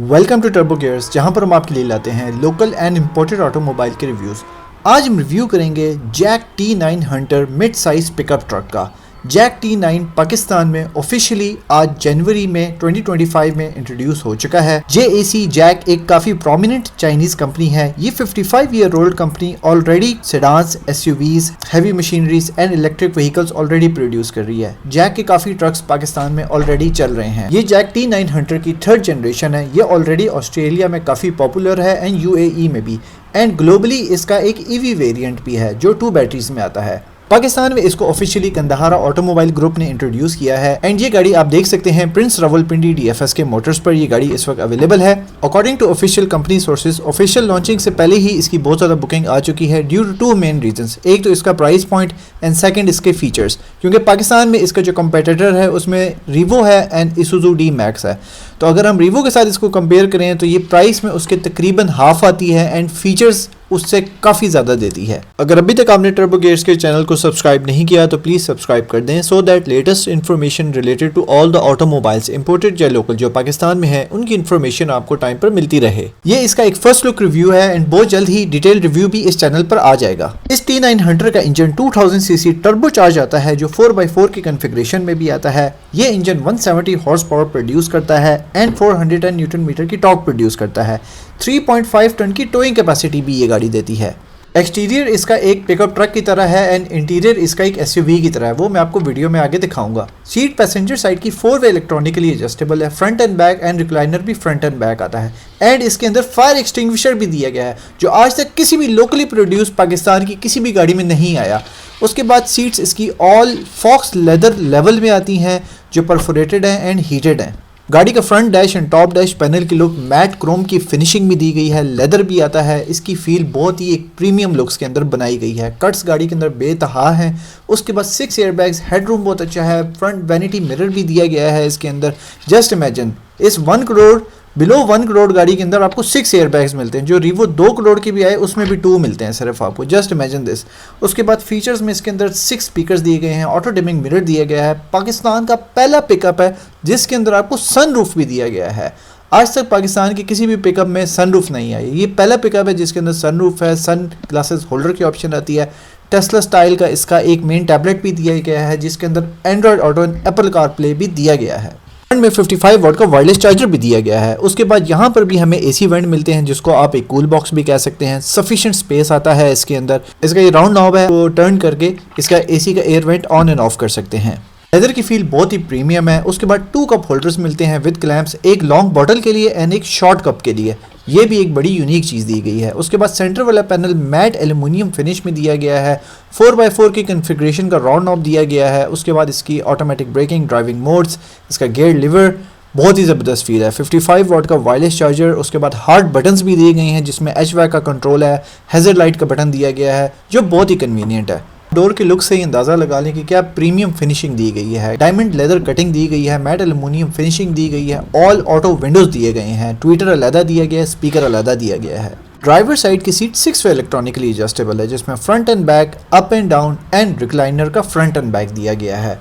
Welcome to turbo gears, जहां पर हम आपके लिए लाते हैं लोकल एंड इंपोर्टेड ऑटोमोबाइल के रिव्यूज़। आज हम रिव्यू करेंगे JAC T9 hunter mid size pickup truck का। जैक T9 पाकिस्तान में ऑफिशियली आज जनवरी में 2025 में इंट्रोड्यूस हो चुका है। JAC जैक एक काफ़ी प्रोमिनेंट चाइनीज़ कंपनी है। ये 55 year old company already sedans, SUVs, heavy machineries and electric vehicles already produce कर रही है। जैक के काफ़ी ट्रक्स पाकिस्तान में ऑलरेडी चल रहे हैं। ये जैक T9 हंटर की थर्ड जनरेशन है। ये ऑलरेडी ऑस्ट्रेलिया में काफ़ी पॉपुलर है एंड UAE में भी, एंड ग्लोबली इसका एक EV वेरिएंट भी है जो 2 बैटरीज में आता है। पाकिस्तान में इसको ऑफिशियली कंदाहारा ऑटोमोबाइल ग्रुप ने इंट्रोड्यूस किया है एंड ये गाड़ी आप देख सकते हैं प्रिंस रावलपिंडी DFS के मोटर्स पर ये गाड़ी इस वक्त अवेलेबल है। According to official company sources, official launching से पहले ही इसकी बहुत ज़्यादा बुकिंग आ चुकी है ड्यू टू 2 मेन रीजंस। एक तो इसका प्राइस पॉइंट एंड सेकंड इसके फीचर्स, क्योंकि पाकिस्तान में इसका जो कंपेटिटर है उसमें रीवो है एंड इसूजू D-Max है। तो अगर हम रीवो के साथ इसको कंपेयर करें तो ये प्राइस में उसके तकरीबन हाफ आती है एंड फीचर्स उससे काफ़ी ज़्यादा देती है। अगर अभी तक आपने टर्बो गियर्स के चैनल को सब्सक्राइब नहीं किया तो प्लीज़ सब्सक्राइब कर दें so that latest information related to all the automobiles imported या लोकल जो पाकिस्तान में है उनकी इन्फॉर्मेशन आपको टाइम पर मिलती रहे। ये इसका एक फर्स्ट लुक रिव्यू है एंड बहुत जल्द ही डिटेल रिव्यू भी इस चैनल पर आ जाएगा। इस T9 हंटर का इंजन 2000 सीसी टर्बो चार्ज आता है जो 4x4 की कॉन्फ़िगरेशन में भी आता है। ये इंजन 170 हॉर्स पावर प्रोड्यूस करता है एंड 410 न्यूटन मीटर की टॉर्क प्रोड्यूस करता है। 3.5 टन की टोइंग कैपेसिटी भी ये गाड़ी देती है। एक्सटीरियर इसका एक पिकअप ट्रक की तरह है एंड इंटीरियर इसका एक SUV की तरह है, वो मैं आपको वीडियो में आगे दिखाऊंगा। सीट पैसेंजर साइड की 4 वे इलेक्ट्रॉनिकली एडजस्टेबल है। Front end back and recliner भी फ्रंट एंड बैक आता है एंड इसके अंदर फायर एक्सटिंग्विशर भी दिया गया है जो आज तक किसी भी लोकली प्रोड्यूस पाकिस्तान की किसी भी गाड़ी में नहीं आया। उसके बाद सीट्स इसकी ऑल फॉक्स लेदर लेवल में आती हैं जो परफोरेटेड हैं एंड हीटेड हैं। गाड़ी का front dash and top dash panel की लुक मैट क्रोम की फिनिशिंग भी दी गई है, लेदर भी आता है। इसकी फील बहुत ही एक प्रीमियम लुक्स के अंदर बनाई गई है। कट्स गाड़ी के अंदर बेतहा हैं। उसके बाद 6 एयरबैग्स, हेडरूम बहुत अच्छा है, फ्रंट वैनिटी मिरर भी दिया गया है इसके अंदर। जस्ट इमेजिन इस 1 करोड़ बिलो 1 करोड़ गाड़ी के अंदर आपको 6 एयरबैग्स मिलते हैं। जो रीवो 2 करोड़ की भी आए उसमें भी 2 मिलते हैं सिर्फ आपको। Just imagine this. उसके बाद फीचर्स में इसके अंदर 6 स्पीकर्स दिए गए हैं, ऑटो डिमिंग मिरर दिया गया है। पाकिस्तान का पहला पिकअप है जिसके अंदर आपको सनरूफ भी दिया गया है। आज तक पाकिस्तान की किसी भी पिकअप में सनरूफ नहीं आई, ये पहला पिकअप है जिसके अंदर सनरूफ है। सन ग्लासेस होल्डर की ऑप्शन आती है। टेस्ला स्टाइल का इसका एक मेन टैबलेट भी दिया गया है जिसके अंदर Android auto and Apple CarPlay भी दिया गया है। में 55 वाट का वायरलेस चार्जर भी दिया गया है। उसके बाद यहाँ पर भी हमें AC वेंट मिलते हैं जिसको आप एक कूल बॉक्स भी कह सकते हैं। सफिशिएंट स्पेस आता है इसके अंदर। इसका ये राउंड नॉब है, वो टर्न करके इसका AC का air vent on end of कर सकते हैं। लेदर की फील बहुत ही प्रीमियम है। उसके बाद 2 कप होल्डर्स मिलते हैं विद क्लैंप्स, एक लॉन्ग बॉटल के लिए एंड एक शॉर्ट कप के लिए। ये भी एक बड़ी यूनिक चीज़ दी गई है। उसके बाद सेंटर वाला पैनल मैट एल्युमिनियम फिनिश में दिया गया है। 4x4 की कॉन्फ़िगरेशन का राउंड नॉब दिया गया है। उसके बाद इसकी ऑटोमेटिक ब्रेकिंग, ड्राइविंग मोड्स, इसका गियर लीवर बहुत ही ज़बरदस्त फील है। 55 वाट का वायरलेस चार्जर। उसके बाद हार्ड बटन्स भी दिए गए हैं जिसमें HVAC का कंट्रोल है, हैज़र्ड लाइट का बटन दिया गया है जो बहुत ही कन्वीनियंट है। डोर के लुक से ही अंदाज़ा लगा लें कि क्या प्रीमियम फिनिशिंग दी गई है। डायमंड लेदर कटिंग दी गई है, मैट एल्युमिनियम फिनिशिंग दी गई है, ऑल ऑटो विंडोज़ दिए गए हैं, ट्विटर अलहदा दिया गया है, स्पीकर अलहदा दिया गया है। ड्राइवर साइड की सीट 6 वे इलेक्ट्रॉनिकली एडजस्टेबल है जिसमें front end back, up and down and recliner का फ्रंट एंड बैक दिया गया है।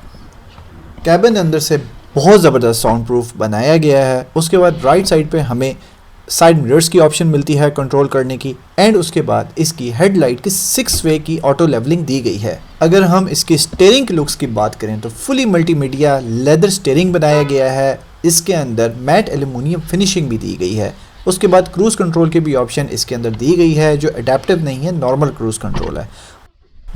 कैबिन अंदर से बहुत ज़बरदस्त साउंड प्रूफ बनाया गया है। उसके बाद राइट साइड पे हमें साइड मिरर्स की ऑप्शन मिलती है कंट्रोल करने की एंड उसके बाद इसकी हेडलाइट की 6 वे की ऑटो लेवलिंग दी गई है। अगर हम इसकी स्टीयरिंग के लुक्स की बात करें तो फुली मल्टीमीडिया लेदर स्टीयरिंग बनाया गया है। इसके अंदर मैट एल्युमिनियम फिनिशिंग भी दी गई है। उसके बाद क्रूज़ कंट्रोल की भी ऑप्शन इसके अंदर दी गई है जो अडेप्टिव नहीं है, नॉर्मल क्रूज़ कंट्रोल है।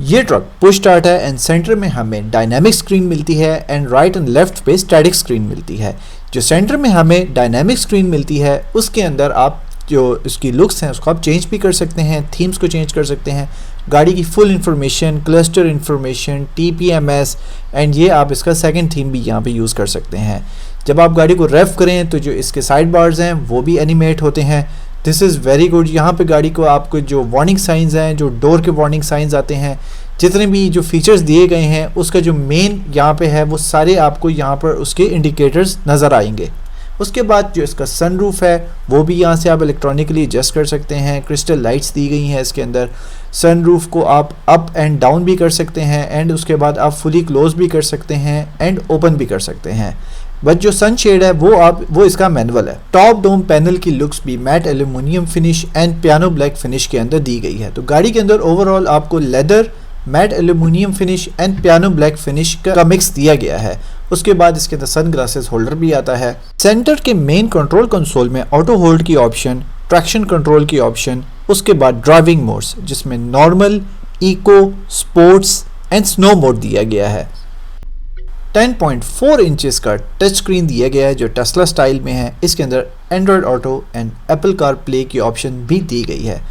ये ट्रक पुश स्टार्ट है एंड सेंटर में हमें डायनामिक स्क्रीन मिलती है एंड राइट एंड लेफ्ट पे स्टैटिक स्क्रीन मिलती है। जो सेंटर में हमें डायनामिक स्क्रीन मिलती है उसके अंदर आप जो इसकी लुक्स हैं उसको आप चेंज भी कर सकते हैं, थीम्स को चेंज कर सकते हैं, गाड़ी की full information, cluster information, TPMS and ये आप इसका सेकंड थीम भी यहाँ पे यूज़ कर सकते हैं। जब आप गाड़ी को रेफ करें तो जो इसके साइड बार्स हैं वो भी एनिमेट होते हैं। This is very good. यहाँ पे गाड़ी को आपको जो वार्निंग साइंस हैं, जो डोर के वार्निंग साइंस आते हैं, जितने भी जो फीचर्स दिए गए हैं उसका जो मेन यहाँ पे है वो सारे आपको यहाँ पर उसके इंडिकेटर्स नज़र आएंगे। उसके बाद जो इसका सनरूफ है वो भी यहाँ से आप इलेक्ट्रॉनिकली एडजस्ट कर सकते हैं। क्रिस्टल लाइट्स दी गई हैं इसके अंदर। सनरूफ को आप अप एंड डाउन भी कर सकते हैं एंड उसके बाद आप फुली क्लोज भी कर सकते हैं एंड ओपन भी कर सकते हैं। बट जो सनशेड है वो इसका मैनुअल है। टॉप डोम पैनल की लुक्स भी matte aluminium finish and piano black finish के अंदर दी गई है। तो गाड़ी के अंदर ओवरऑल आपको leather, matte aluminium finish and piano black finish का मिक्स दिया गया है। उसके बाद इसके अंदर सन ग्लासेस होल्डर भी आता है। सेंटर के मेन कंट्रोल कंसोल में ऑटो होल्ड की ऑप्शन, ट्रैक्शन कंट्रोल की ऑप्शन, उसके बाद ड्राइविंग मोड्स जिसमें normal, eco, sports and snow mode दिया गया है। 10.4 इंचेस का टच स्क्रीन दिया गया है जो टेस्ला स्टाइल में है। इसके अंदर Android auto and Apple car play की ऑप्शन भी दी गई है।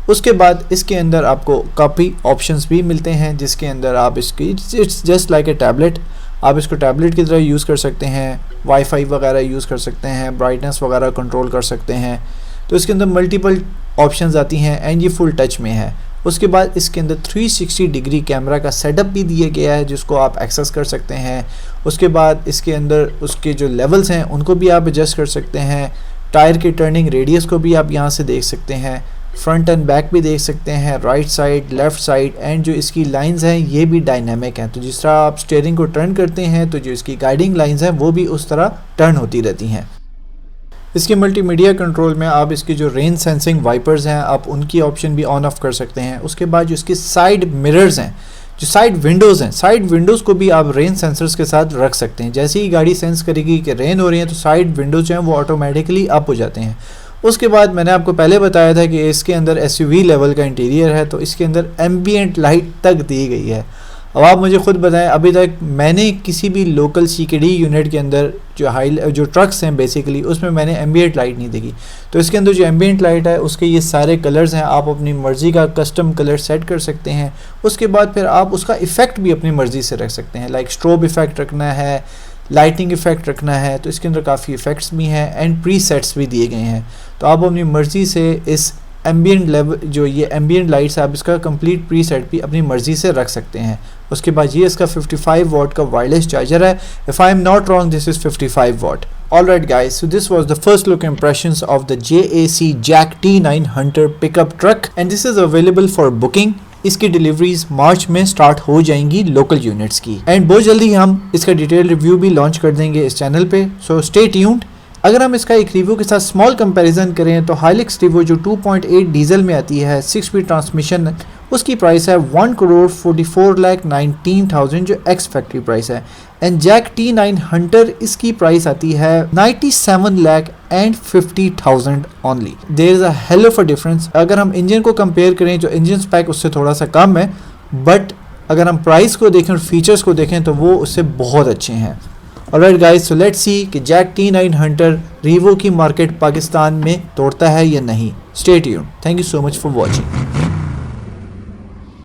उसके बाद इसके अंदर आपको काफ़ी ऑप्शंस भी मिलते हैं जिसके अंदर आप इसकी it's just like a tablet, आप इसको टैबलेट की तरह यूज़ कर सकते हैं, वाईफाई वगैरह यूज़ कर सकते हैं, ब्राइटनेस वगैरह कंट्रोल कर सकते हैं। तो इसके अंदर मल्टीपल ऑप्शंस आती हैं एंड ये फुल टच में है। उसके बाद इसके अंदर 360 डिग्री कैमरा का सेटअप भी दिया गया है जिसको आप एक्सेस कर सकते हैं। उसके बाद इसके अंदर उसके जो लेवल्स हैं उनको भी आप एडजस्ट कर सकते हैं। टायर की टर्निंग रेडियस को भी आप यहाँ से देख सकते हैं, फ्रंट एंड बैक भी देख सकते हैं, right side, left side and जो इसकी लाइंस हैं ये भी डायनामिक हैं। तो जिस तरह आप स्टीयरिंग को टर्न करते हैं तो जो इसकी गाइडिंग लाइंस हैं वो भी उस तरह टर्न होती रहती हैं। इसके मल्टीमीडिया कंट्रोल में आप इसकी जो रेन सेंसिंग वाइपर्स हैं आप उनकी ऑप्शन भी ऑन ऑफ कर सकते हैं। उसके बाद जो इसके साइड मिरर्स हैं, जो साइड विंडोज़ हैं, साइड विंडोज़ को भी आप रेन सेंसर्स के साथ रख सकते हैं। जैसे ही गाड़ी सेंस करेगी कि रेन हो रही है तो साइड विंडोज़ जो हैं वो ऑटोमेटिकली अप हो जाते हैं। उसके बाद मैंने आपको पहले बताया था कि इसके अंदर एसयूवी लेवल का इंटीरियर है तो इसके अंदर एम्बियंट लाइट तक दी गई है। अब आप मुझे खुद बताएं, अभी तक मैंने किसी भी लोकल सीकेडी यूनिट के अंदर जो ट्रक्स हैं बेसिकली उसमें मैंने एम्बियंट लाइट नहीं देखी। तो इसके अंदर जो एम्बियंट लाइट है उसके ये सारे कलर्स हैं, आप अपनी मर्ज़ी का कस्टम कलर सेट कर सकते हैं। उसके बाद फिर आप उसका इफ़ेक्ट भी अपनी मर्ज़ी से रख सकते हैं, लाइक स्ट्रोब इफ़ेक्ट रखना है, लाइटिंग इफ़ेक्ट रखना है। तो इसके अंदर काफ़ी इफ़ेक्ट्स भी हैं एंड प्री सेट्स भी दिए गए हैं। तो आप अपनी मर्ज़ी से इस एम्बियंट लेवल जो ये एम्बियंट लाइट्स आप इसका कंप्लीट प्री सेट भी अपनी मर्ज़ी से रख सकते हैं। उसके बाद ये इसका 55 वाट का वायरलेस चार्जर है। If I am not wrong this is 55 watt. Alright guys, so this was the first look impressions of the JAC Jack T9 Hunter pickup truck and this is available for booking. इसकी deliveries मार्च में start हो जाएंगी local units की and बहुत जल्दी हम इसका detail review भी लॉन्च कर देंगे इस चैनल पे, सो स्टे ट्यून्ड। अगर हम इसका एक रिव्यू के साथ स्मॉल कंपैरिजन करें तो हाइलक्स रिव्यू जो 2.8 डीजल में आती है 6 स्पीड ट्रांसमिशन, उसकी प्राइस है 1,44,19,000 जो एक्स फैक्ट्री प्राइस है। एंड जैक T9 हंटर इसकी प्राइस आती है 97,50,000 only. There is a hell of a difference. अगर हम इंजन को कंपेयर करें जो इंजन स्पेक उससे थोड़ा सा कम है, बट अगर हम प्राइस को देखें और फीचर्स को देखें तो वो उससे बहुत अच्छे हैं। Alright guys, so let's see कि जैक T9 हंटर रीवो की मार्केट पाकिस्तान में तोड़ता है या नहीं। Stay tuned. Thank you so much for watching.